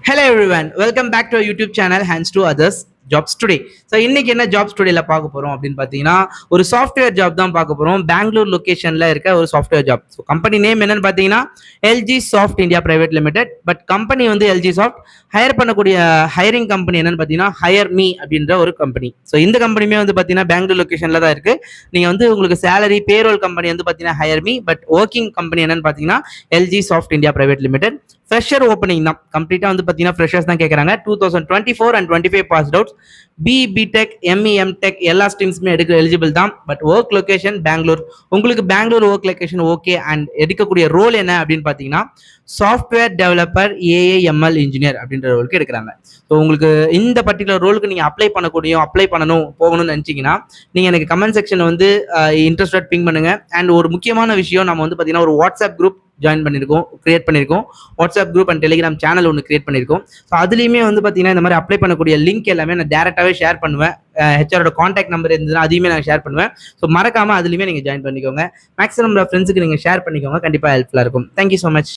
Hello everyone, welcome back to our YouTube channel Hands to Others Jobs Today. So இன்னைக்கு என்ன jobs டுடேல பார்க்க போறோம் அப்படின்னு பார்த்தீங்கன்னா ஒரு சாஃப்ட்வேர் ஜாப் தான் பார்க்க போறோம். பெங்களூர் லொகேஷன்ல இருக்க ஒரு software job. So company name என்னன்னு பார்த்தீங்கன்னா LG soft India private limited. But company வந்து எல்ஜி சாஃப்ட் ஹையர் பண்ணக்கூடிய ஹையரிங் கம்பெனி என்னன்னு பார்த்தீங்கன்னா ஹையர் மீ அப்படின்ற ஒரு கம்பெனி. ஸோ இந்த கம்பெனியுமே வந்து பார்த்தீங்கன்னா பெங்களூர் லொகேஷன்ல தான் இருக்கு. நீங்க வந்து உங்களுக்கு சேலரி பேரோல் கம்பெனி வந்து பார்த்தீங்கன்னா higher me, but working company என்னன்னு பார்த்தீங்கன்னா LG soft India private limited. Fresher opening தான், கம்ப்ளீட்டாக வந்து பார்த்தீங்கன்னா ஃப்ரெஷர்ஸ் தான் கேட்குறாங்க. 2024 and 25 passed outs, BTech ME MTech எல்லா ஸ்ட்ரீம்ஸுமே எடுக்க எலிஜிபிள் தான். But work location Bangalore. உங்களுக்கு Bangalore work location okay. And எடுக்கக்கூடிய ரோல் என்ன அப்படின்னு பார்த்தீங்கன்னா சாஃப்ட்வேர் டெவலப்பர் ஏஐஎம்எல் இன்ஜினியர் அப்படின்ற ரோலுக்கு எடுக்கிறாங்க. ஸோ உங்களுக்கு இந்த பர்டிகுலர் ரோலுக்கு நீங்கள் அப்ளை பண்ணணும் போகணும்னு நினச்சிங்கன்னா நீங்கள் எனக்கு கமெண்ட் செக்ஷனில் வந்து இன்ட்ரெஸ்டட் பிங் பண்ணுங்க. அண்ட் ஒரு முக்கியமான விஷயம், நம்ம வந்து பார்த்தீங்கன்னா ஒரு வாட்ஸ்அப் குரூப் கிரியேட் பண்ணியிருக்கோம். WhatsApp group and Telegram channel ஒன்று கிரியேட் பண்ணியிருக்கோம். ஸோ அதுலேயுமே வந்து பார்த்தீங்கன்னா இந்த மாதிரி அப்ளை பண்ணக்கூடிய லிங்க் எல்லாமே நான் டேரெக்டாகவே ஷேர் பண்ணுவேன். ஹெச்ஆரோட காண்டாக்ட் நம்பர் இருந்ததுன்னா அதையுமே நான் ஷேர் பண்ணுவேன். ஸோ மறக்காமல் அதுலேயுமே நீங்கள் ஜாயின் பண்ணிக்கோங்க. மேக்ஸிமம் ஃப்ரெண்ட்ஸுக்கு நீங்கள் ஷேர் பண்ணிக்கோங்க, கண்டிப்பாக ஹெல்ப்ஃபுல்லாக இருக்கும். Thank you so much.